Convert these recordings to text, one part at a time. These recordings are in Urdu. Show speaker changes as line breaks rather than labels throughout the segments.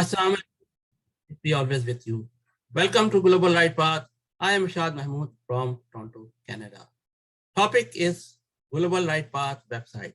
Assalamu alaikum. Be always with you. Welcome to Global Right Path. I am Shad Mahmood from Toronto, Canada. Topic is Global Right Path website.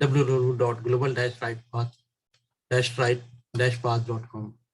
www.global-right-path.com।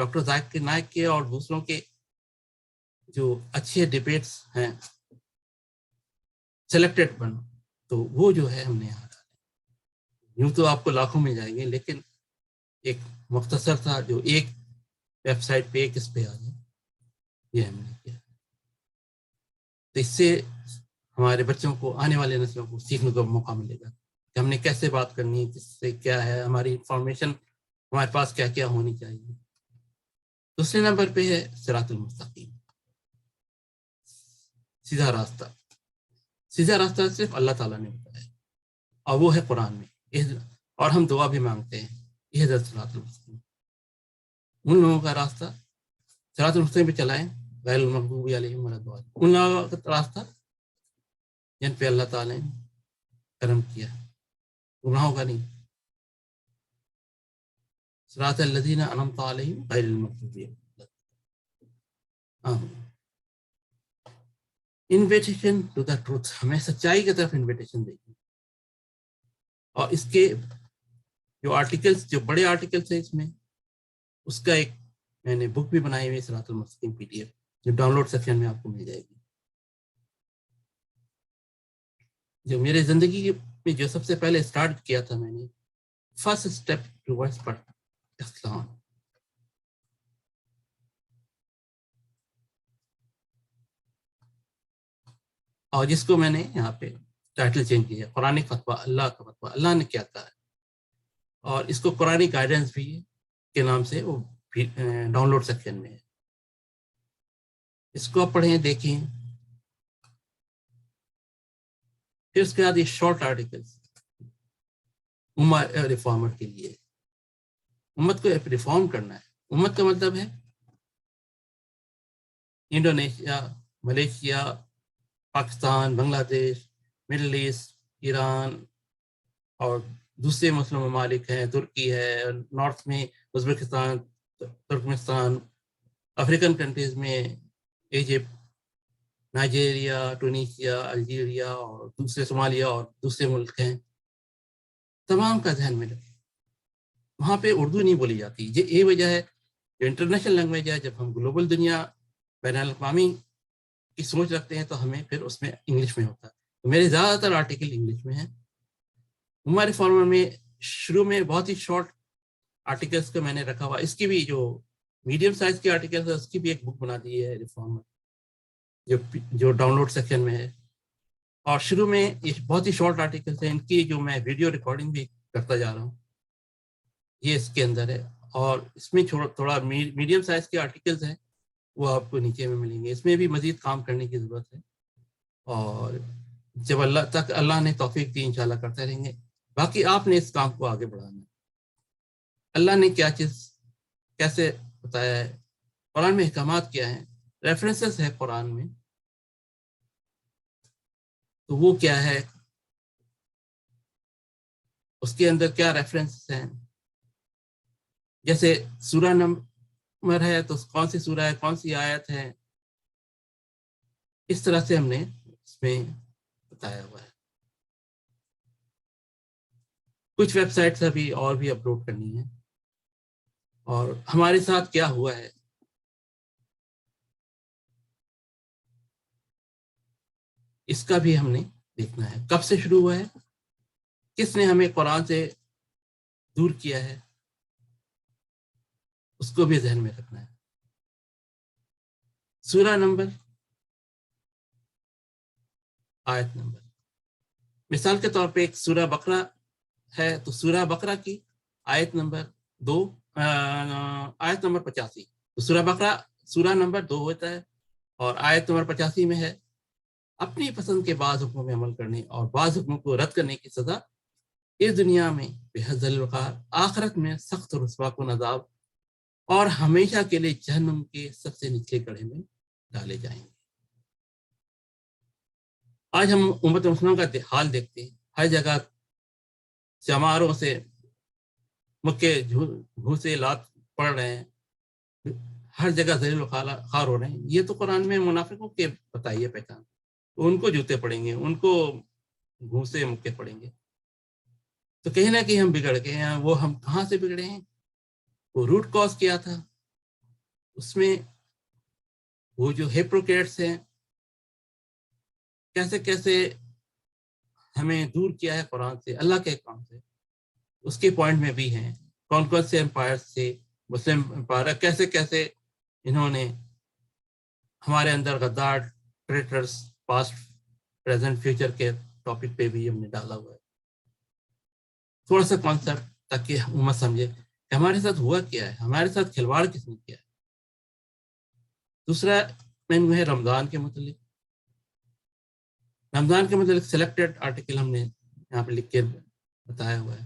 Doctor Zakir Naik کے اور دوسروں کے جو اچھے ڈبیٹس ہیں سلیکٹڈ بن، تو وہ جو ہے ہم نے یہاں ڈالے۔ یوں تو آپ کو لاکھوں مل جائیں گے، لیکن ایک مختصر تھا جو ایک ویب سائٹ پہ ایک اس پہ آ جائے، یہ ہم نے کیا۔ تو اس سے ہمارے بچوں کو، آنے والے نسلوں کو سیکھنے کا موقع ملے گا کہ ہم نے کیسے بات کرنی ہے، کس سے کیا ہے، ہماری انفارمیشن ہمارے پاس کیا کیا ہونی چاہیے۔ دوسرے نمبر پہ ہے صراط المستقیم، سیدھا راستہ۔ سیدھا راستہ صرف اللہ تعالیٰ نے بتایا اور وہ ہے قرآن میں، اور ہم دعا بھی مانگتے ہیں اہدنا الصراط المستقیم۔ ان لوگوں کا راستہ صراط المستقیم پہ چلائیں، غیر المغضوب علیہم ولا الضالین، ان لوگوں کا راستہ جن پہ اللہ تعالیٰ نے کرم کیا، گناہوں کا نہیں۔ صراط الذین انعمت علیہم غیر المغضوب علیہم۔ انویٹیشن ٹو دا ٹروتھ، ہمیں سچائی کی طرف انویٹیشن دے گی۔ اور اس کے جو آرٹیکلس، جو بڑے آرٹیکلس ہیں اس میں، اس کا ایک میں نے بک بھی بنائی ہوئی صراط المستقیم PDF، جو ڈاؤن لوڈ سیکشن میں آپ کو مل جائے گی۔ جو میرے زندگی میں جو سب سے پہلے اسٹارٹ کیا تھا میں نے، فرسٹ اسٹیپ ٹوورڈز اسلام، اور جس کو میں نے یہاں پہ ٹائٹل چینج کیا، قرآن فتویٰ، اللہ کا فتویٰ، اللہ نے کیا کہا ہے، اور اس کو قرآن گائیڈنس بھی کے نام سے وہ ڈاؤن لوڈ سیکشن میں ہے۔ اس کو آپ پڑھیں، دیکھیں۔ پھر اس کے بعد یہ شارٹ آرٹیکلس امت ریفارمر کے لیے، امت کو ریفارم کرنا ہے۔ امت کا مطلب ہے انڈونیشیا، ملیشیا، پاکستان، بنگلہ دیش، مڈل ایسٹ، ایران، اور دوسرے مسلم ممالک ہیں، ترکی ہے، نارتھ میں ازبکستان، ترکمستان، افریقن کنٹریز میں ایجپٹ، نائجیریا، ٹونیشیا، الجیریا، اور دوسرے صومالیہ اور دوسرے ملک ہیں، تمام کا ذہن میں رکھیں۔ وہاں پہ اردو نہیں بولی جاتی، یہ وجہ ہے جو انٹرنیشنل لینگویج ہے، جب ہم گلوبل دنیا، بین الاقوامی کی سوچ رکھتے ہیں تو ہمیں پھر اس میں انگلش میں ہوتا ہے۔ تو میرے زیادہ تر آرٹیکل انگلش میں ہیں۔ امت ریفارمر میں شروع میں بہت ہی شارٹ آرٹیکلس کو میں نے رکھا ہوا، اس کی بھی جو میڈیم سائز کے آرٹیکلس ہے اس کی بھی ایک بک بنا دی ہے ریفارمر، جو ڈاؤن لوڈ سیکشن میں ہے۔ اور شروع میں یہ بہت ہی شارٹ آرٹیکلس ہیں، ان کی جو میں ویڈیو ریکارڈنگ بھی کرتا جا رہا ہوں، یہ اس کے اندر ہے۔ اور اس میں تھوڑا میڈیم سائز کے آرٹیکلس ہیں، وہ آپ کو نیچے میں ملیں گے۔ اس میں بھی مزید کام کرنے کی ضرورت ہے، اور جب اللہ نے توفیق دی انشاءاللہ کرتے رہیں گے۔ باقی آپ نے اس کام کو آگے بڑھانا ہے۔ اللہ نے کیا چیز کیسے بتایا ہے، قرآن میں احکامات کیا ہیں، ریفرنسز ہے قرآن میں، تو وہ کیا ہے، اس کے اندر کیا ریفرنسز ہیں۔ جیسے سورہ نمبر ہے تو کون سی سورہ ہے، کون سی آیت ہے، اس طرح سے ہم نے اس میں بتایا ہوا ہے۔ کچھ ویب سائٹس ابھی اور بھی اپلوڈ کرنی ہے، اور ہمارے ساتھ کیا ہوا ہے اس کا بھی ہم نے دیکھنا ہے، کب سے شروع ہوا ہے، کس نے ہمیں قرآن سے دور کیا ہے، اس کو بھی ذہن میں رکھنا ہے۔ سورہ نمبر، آیت نمبر، مثال کے طور پہ ایک سورہ بقرہ ہے، تو سورہ بقرہ کی آیت نمبر 2، آیت نمبر 85، تو سورہ بقرہ سورہ نمبر 2 ہوتا ہے، اور آیت نمبر 85 میں ہے اپنی پسند کے بعض حکموں میں عمل کرنے اور بعض حکموں کو رد کرنے کی سزا اس دنیا میں بے حد ذل وقار، آخرت میں سخت اور رسوا کن عذاب، اور ہمیشہ کے لیے جہنم کے سب سے نچلے گڑھے میں ڈالے جائیں گے۔ آج ہم امت مسلمہ کا حال دیکھتے ہیں، ہر جگہ چماروں سے مکے گھوسے لات پڑ رہے ہیں، ہر جگہ ذلیل و خوار ہو رہے ہیں۔ یہ تو قرآن میں منافقوں کے بتائیے پہچان، ان کو جوتے پڑیں گے، ان کو گھوسے مکے پڑیں گے۔ تو کہیں نہ کہیں ہم بگڑ گئے ہیں۔ وہ ہم کہاں سے بگڑے ہیں، وہ روٹ کاز کیا تھا، اس میں وہ جو ہیپوکریٹس ہیں کیسے کیسے ہمیں دور کیا ہے قرآن سے، اللہ کے کام سے، اس کے پوائنٹ میں بھی ہیں. کون کون سے امپائر سے مسلم امپائر کیسے کیسے انہوں نے ہمارے اندر غدار ٹریٹرس پاسٹ پریزنٹ فیوچر کے ٹاپک پہ بھی ہم نے ڈالا ہوا ہے. تھوڑا سا کانسیپٹ تاکہ امت سمجھے کہ ہمارے ساتھ ہوا کیا ہے، ہمارے ساتھ کھلواڑ کس نے کیا ہے. دوسرا مینو ہے رمضان کے متعلق. رمضان کے متعلق سلیکٹڈ آرٹیکل ہم نے یہاں پہ لکھ کے بتایا ہوا ہے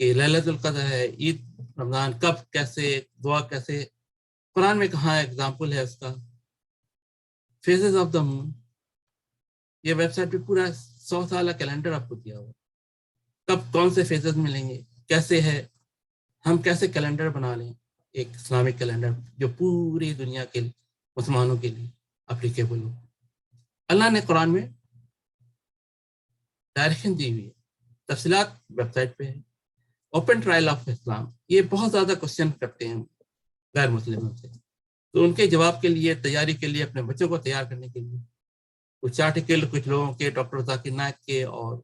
کہ لیلۃ القدر ہے، عید رمضان کب، کیسے دعا، کیسے قرآن میں کہاں ایگزامپل ہے اس کا. فیزز آف دا مون، یہ ویب سائٹ پہ پورا 100 سالہ کیلنڈر آپ کو دیا ہوا، کب کون سے فیزز ملیں گے، کیسے ہے، ہم کیسے کیلنڈر بنا لیں، ایک اسلامک کیلنڈر جو پوری دنیا کے مسلمانوں کے لیے اپلیکیبل ہو. اللہ نے قرآن میں ڈائریکشن دی ہوئی ہے، تفصیلات ویب سائٹ پہ ہے. اوپن ٹرائل آف اسلام، یہ بہت زیادہ کوشچن کرتے ہیں غیر مسلموں سے، تو ان کے جواب کے لیے، تیاری کے لیے، اپنے بچوں کو تیار کرنے کے لیے کچھ آرٹیکل کچھ لوگوں کے، ڈاکٹر ذاکر نائک کے، اور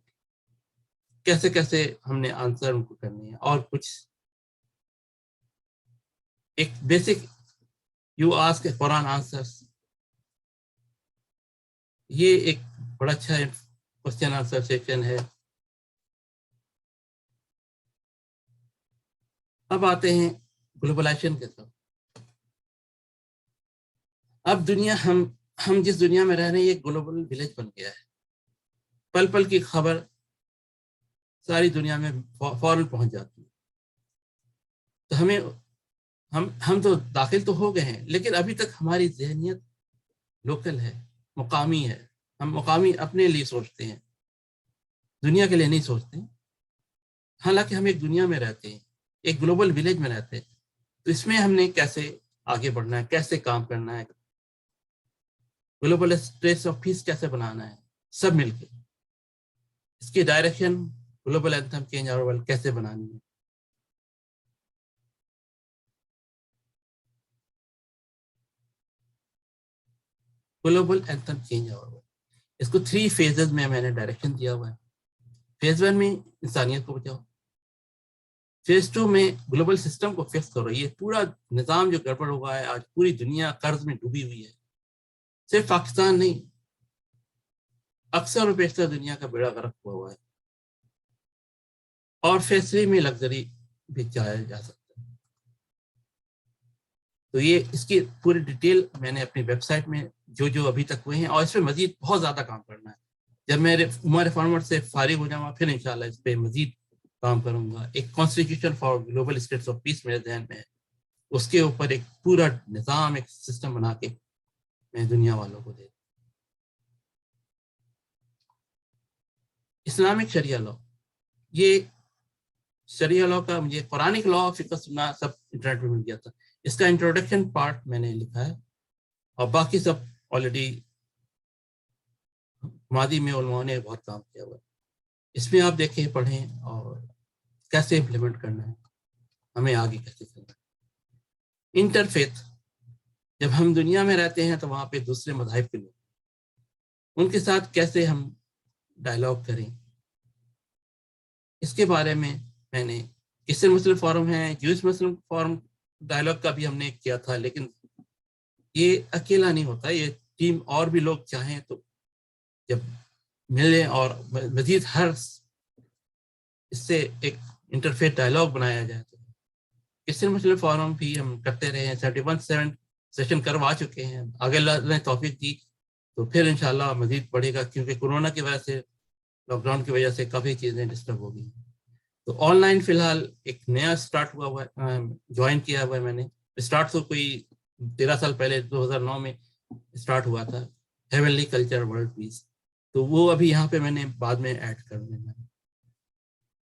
کیسے کیسے ہم نے آنسر ان کو کرنے ہیں، اور کچھ ایک basic you ask Quran answers, یہ ایک بڑا اچھا کوشچن آنسر سیکشن ہے. اب آتے ہیں گلوبلائزیشن کے ساتھ. اب دنیا، ہم جس دنیا میں رہ رہے ہیں یہ گلوبل ولیج بن گیا ہے. پل پل کی خبر ساری دنیا میں فوراً پہنچ جاتی ہے. تو ہم تو داخل تو ہو گئے ہیں، لیکن ابھی تک ہماری ذہنیت لوکل ہے، مقامی ہے. ہم مقامی اپنے لیے سوچتے ہیں، دنیا کے لیے نہیں سوچتے. حالانکہ ہم ایک دنیا میں رہتے ہیں، ایک گلوبل ولیج میں رہتے ہیں. تو اس میں ہم نے کیسے آگے بڑھنا ہے، کیسے کام کرنا ہے، گلوبل اسپیس آف پیس کیسے بنانا ہے، سب مل کے اس کی ڈائریکشن گلوبل اینتھم چینج اور ورلڈ کیسے بنانی ہے. گلوبل اینتھم چینج اور ورلڈ، اس کو 3 فیزز میں نے ڈائریکشن دیا ہوا ہے. فیز 1 میں انسانیت کو بچاؤ، فیز 2 میں گلوبل سسٹم کو فکس کرو. یہ پورا نظام جو گڑبڑ ہوا ہے، آج پوری دنیا قرض میں ڈوبی ہوئی ہے، صرف پاکستان نہیں، اکثر و بیشتر دنیا کا بیڑا غرق ہوا ہے. اور فیز 3 میں لگژری بھی چاہا جا سکتا ہے. تو یہ اس کی پوری ڈیٹیل میں نے اپنی ویب سائٹ میں جو ابھی تک ہوئے ہیں، اور اس پہ مزید بہت زیادہ کام کرنا ہے. جب میں عمر ریفارمر سے فارغ ہو جاؤں گا پھر انشاءاللہ اس پہ مزید کام کروں گا. ایک constitution for global states of peace میرے ذہن میں ہے، اس کے اوپر ایک پورا نظام، ایک سسٹم بنا کے میں دنیا والوں کو دے. اسلامک شریعہ لا، یہ شریعہ لا کا مجھے قرآنک لا فقہ سننا سب انٹرنیٹ پہ مل گیا تھا. اس کا انٹروڈکشن پارٹ میں نے لکھا ہے، اور باقی سب آلریڈی ماضی میں علماء نے بہت کام کیا ہوا ہے. اس میں آپ دیکھیں، پڑھیں، اور کیسے امپلیمنٹ کرنا ہے، ہمیں آگے کیسے چلنا ہے. انٹرفیتھ، جب ہم دنیا میں رہتے ہیں تو وہاں پہ دوسرے مذاہب کے لوگ، ان کے ساتھ کیسے ہم ڈائلاگ کریں، اس کے بارے میں نے کرسچن مسلم فورم ہے، جوئش مسلم فورم ڈائلاگ کا بھی ہم نے کیا تھا. لیکن یہ اکیلا نہیں ہوتا، یہ ٹیم اور بھی لوگ چاہیں تو جب ملیں اور مزید ہر اس سے ایک انٹرفیس ڈائلاگ بنایا جائے. تو کرسچن مسلم فورم بھی ہم کرتے رہے ہیں، 71 سیشن کروا چکے ہیں. اگر اللہ نے توفیق دی تو پھر انشاءاللہ مزید بڑھے گا، کیونکہ کورونا کی وجہ سے، لاک ڈاؤن کی وجہ سے کافی چیزیں ڈسٹرب ہو گئی. تو آن لائن فی الحال ایک نیا سٹارٹ ہوا ہے، جوائن کیا ہوا ہے میں نے. سٹارٹ تو کوئی 13 سال پہلے 2009 میں سٹارٹ ہوا تھا، ہیونلی کلچر ورلڈ پیس. تو وہ ابھی یہاں پہ میں نے بعد میں ایڈ کر دینا ہے.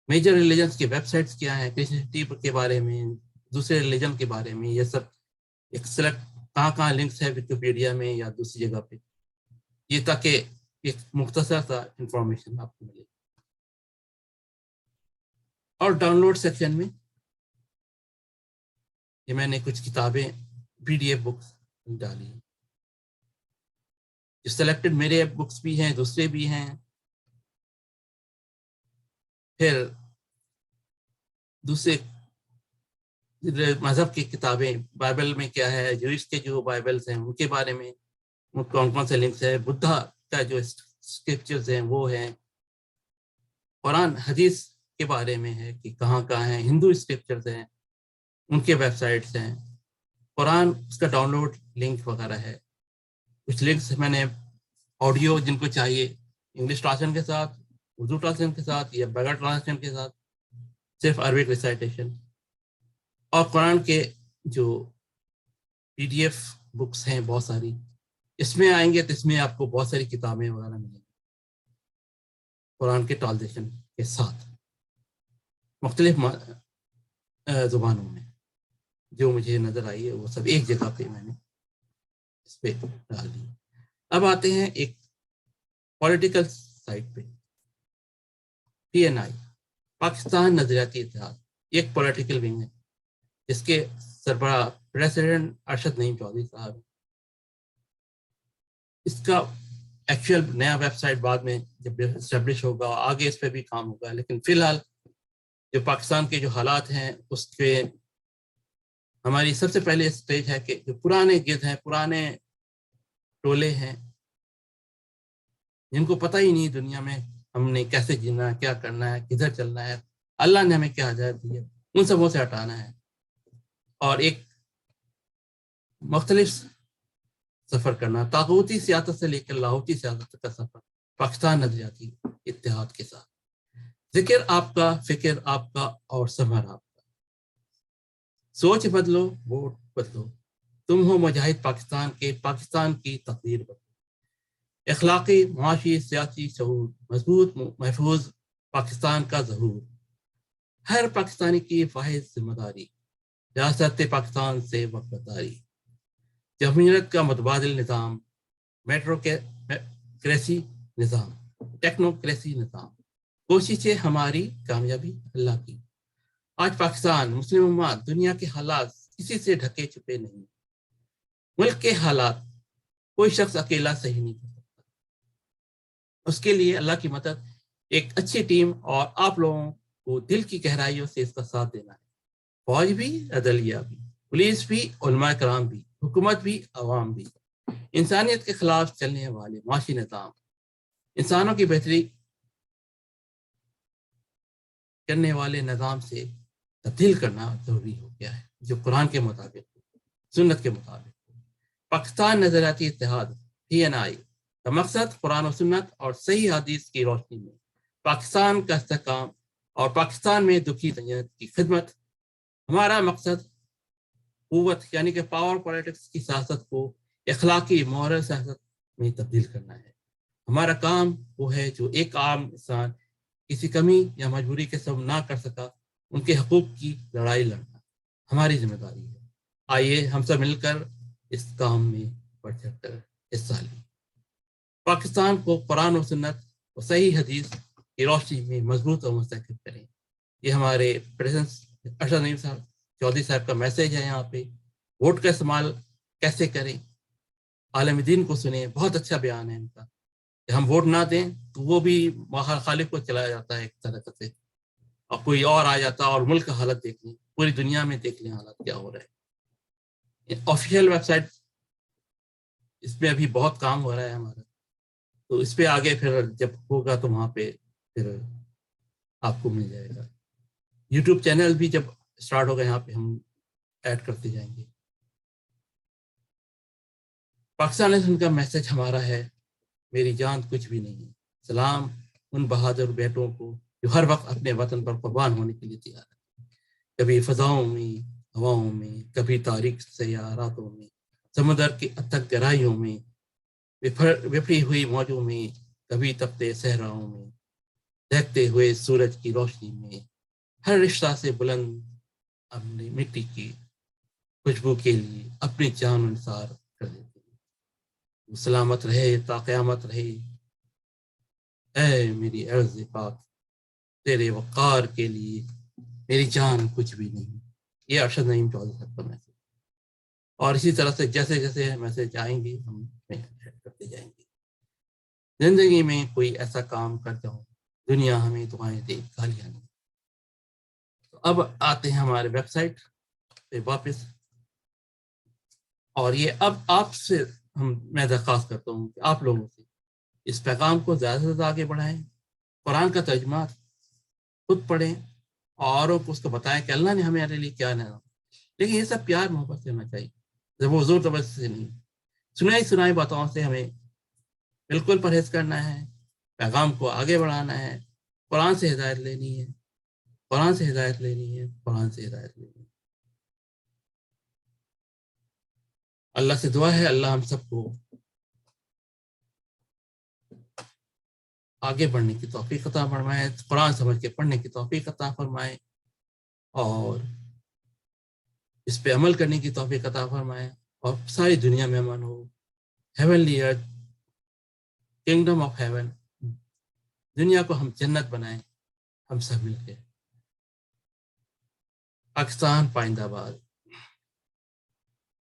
میجر ریلیجنس کی ویب سائٹس کیا ہیں، کرسچینٹی کے بارے میں، دوسرے ریلیجن کے بارے میں، یہ سب ایک سلیکٹ کہاں لنکس ہے ویکیپیڈیا میں یا دوسری جگہ پہ، یہ تاکہ ایک مختصر سا انفارمیشن آپ کو ملے. اور ڈاؤن لوڈ سیکشن میں یہ میں نے کچھ کتابیں PDF بکس ڈالی ہیں، جو سلیکٹڈ میرے بکس بھی ہیں، دوسرے بھی ہیں، پھر دوسرے مذہب کی کتابیں، بائبل میں کیا ہے، جوئس کے جو بائبلس ہیں ان کے بارے میں کون کون سے لنکس ہے، بدھا کا جو اسکرپچرز ہیں وہ ہیں، قرآن حدیث کے بارے میں ہے کہ کہاں کہاں ہیں، ہندو اسکرپچرز ہیں ان کے ویب سائٹس ہیں، قرآن اس کا ڈاؤن لوڈ لنک وغیرہ ہے، کچھ لنکس میں نے آڈیو جن کو چاہیے انگلش ٹرانسلیشن کے ساتھ، اردو ٹرانسلیشن کے ساتھ یا بغیر ٹرانسلیشن کے ساتھ، صرف عربک ریسائٹیشن، اور قرآن کے جو PDF بکس ہیں بہت ساری، اس میں آئیں گے تو اس میں آپ کو بہت ساری کتابیں وغیرہ ملیں گی قرآن کے ٹرانسلیشن کے ساتھ مختلف زبانوں میں، جو مجھے نظر آئی ہے وہ سب ایک جگہ پہ میں نے اس پہ ڈال دی۔ اب آتے ہیں ایک پولیٹیکل سائٹ پہ، PNI پاکستان نظریاتی اتحاد، ایک پولیٹیکل ونگ ہے جس کے سربراہ پریزیڈنٹ ارشد نعیم چودھری صاحب۔ اس کا ایکچوئل نیا ویب سائٹ بعد میں جب اسٹیبلش ہوگا آگے اس پہ بھی کام ہوگا، لیکن فی الحال جو پاکستان کے جو حالات ہیں اس کے ہماری سب سے پہلے اسٹیج ہے کہ جو پرانے گرد ہیں، پرانے ٹولے ہیں جن کو پتہ ہی نہیں دنیا میں ہم نے کیسے جینا ہے، کیا کرنا ہے، کدھر چلنا ہے، اللہ نے ہمیں کیا ہدایت دی ہے، ان سبوں سے ہٹانا ہے اور ایک مختلف سفر کرنا، طاغوتی سیاست سے لے کر لاہوتی سیاست کا سفر پاکستان نظریاتی اتحاد کے ساتھ۔ ذکر آپ کا، فکر آپ کا، اور سمر آپ کا، سوچ بدلو، ووٹ بدلو، تم ہو مجاہد پاکستان کے، پاکستان کی تقدیر بدلو، اخلاقی، معاشی، سیاسی شعور مضبوط، محفوظ پاکستان کا ظہور، ہر پاکستانی کی واحد ذمہ داری، ریاست پاکستان سے وفاداری، جمہوریت کا متبادل نظام، میٹروکریسی نظام، ٹیکنوکریسی نظام، کوششیں ہماری، کامیابی اللہ کی۔ آج پاکستان، مسلم امت، دنیا کے حالات کسی سے ڈھکے چھپے نہیں، ملک کے حالات کوئی شخص اکیلا صحیح نہیں کر سکتا، اس کے لیے اللہ کی مدد، ایک اچھی ٹیم اور آپ لوگوں کو دل کی گہرائیوں سے اس کا ساتھ دینا ہے، فوج بھی، عدلیہ بھی، پولیس بھی، علماء کرام بھی، حکومت بھی، عوام بھی، انسانیت کے خلاف چلنے والے معاشی نظام، انسانوں کی بہتری کرنے والے نظام سے تبدیل کرنا ضروری ہو گیا ہے، جو قرآن کے مطابق، سنت کے مطابق۔ پاکستان نظریاتی اتحاد PNI کا مقصد قرآن و سنت اور صحیح حدیث کی روشنی میں پاکستان کا استحکام اور پاکستان میں دکھی جمعیت کی خدمت۔ ہمارا مقصد قوت یعنی کہ پاور پولیٹکس کی سیاست کو اخلاقی مورل سیاست میں تبدیل کرنا ہے۔ ہمارا کام وہ ہے جو ایک عام انسان کسی کمی یا مجبوری کے سبب نہ کر سکا، ان کے حقوق کی لڑائی لڑنا ہماری ذمہ داری ہے۔ آئیے ہم سب مل کر اس کام میں بڑھ چڑھ کر حصہ لیں، پاکستان کو قرآن و سنت اور صحیح حدیث کی روشنی میں مضبوط اور مستحکم کریں۔ یہ ہمارے پریزیڈنٹ ارشد نعیم چودھری صاحب کا میسیج ہے یہاں پہ۔ ووٹ کا استعمال کیسے کریں، عالم دین کو سنیں، بہت اچھا بیان ہے ان کا کہ ہم ووٹ نہ دیں تو وہ بھی خالق کو چلا جاتا ہے ایک طرح سے، اور کوئی اور آ جاتا اور ملک کا حالت دیکھ لیں، پوری دنیا میں دیکھ لیں حالات کیا ہو رہا ہے۔ آفیشیل ویب سائٹ اس پہ ابھی بہت کام ہو رہا ہے ہمارا، تو اس پہ آگے پھر جب ہوگا تو وہاں پہ پھر آپ کو مل جائے گا۔ یوٹیوب چینل بھی جب اسٹارٹ ہوگا یہاں پہ ہم ایڈ کرتے جائیں گے۔ پاکستان نسل کا میسج ہمارا ہے، میری جان کچھ بھی نہیں، سلام ان بہادر بیٹوں کو جو ہر وقت اپنے وطن پر قربان ہونے کے لیے تیار ہے، کبھی فضاؤں میں، ہواؤں میں، کبھی تاریک سیاراتوں میں، سمندر کی اتھک گہرائیوں میں، بپھری ہوئی موجوں میں، کبھی تپتے صحراؤں میں، دہکتے ہوئے سورج کی روشنی میں، ہر رشتہ سے بلند اپنی مٹی کی خوشبو کے لیے اپنی جان انصار کر دیتے ہیں۔ سلامت رہے تا قیامت رہے اے میری عرض پاک، تیرے وقار کے لیے میری جان کچھ بھی نہیں۔ یہ ارشد نعیم چودھری صاحب کا میسج. اور اسی طرح سے جیسے جیسے میسج آئیں گے ہم ایڈ کرتے جائیں گے. زندگی میں کوئی ایسا کام کر جاؤ دنیا ہمیں دعائیں دے گالیاں نہیں. تو اب آتے ہیں ہمارے ویب سائٹ پہ واپس. اور یہ اب آپ سے میں درخواست کرتا ہوں کہ آپ لوگوں سے اس پیغام کو زیادہ سے زیادہ آگے بڑھائیں. قرآن کا ترجمہ خود پڑھیں اور اس کو بتائیں کہ اللہ نے ہمارے لیے کیا نظام. لیکن یہ سب پیار محبت سے ہونا چاہیے, جب وہ زور زبردستی سے نہیں. سنائی باتوں سے ہمیں بالکل پرہیز کرنا ہے. پیغام کو آگے بڑھانا ہے. قرآن سے ہدایت لینی ہے, قرآن سے ہدایت لینی ہے, قرآن سے ہدایت لینی ہے. اللہ سے دعا ہے اللہ ہم سب کو آگے بڑھنے کی توفیق عطا فرمائے, قرآن سمجھ کے پڑھنے کی توفیق عطا فرمائے, اور اس پہ عمل کرنے کی توفیق عطا فرمائے, اور ساری دنیا میں امن ہو. Heavenly earth, kingdom of heaven, دنیا کو ہم جنت بنائیں ہم سب مل کے. پاکستان پائندہ باد.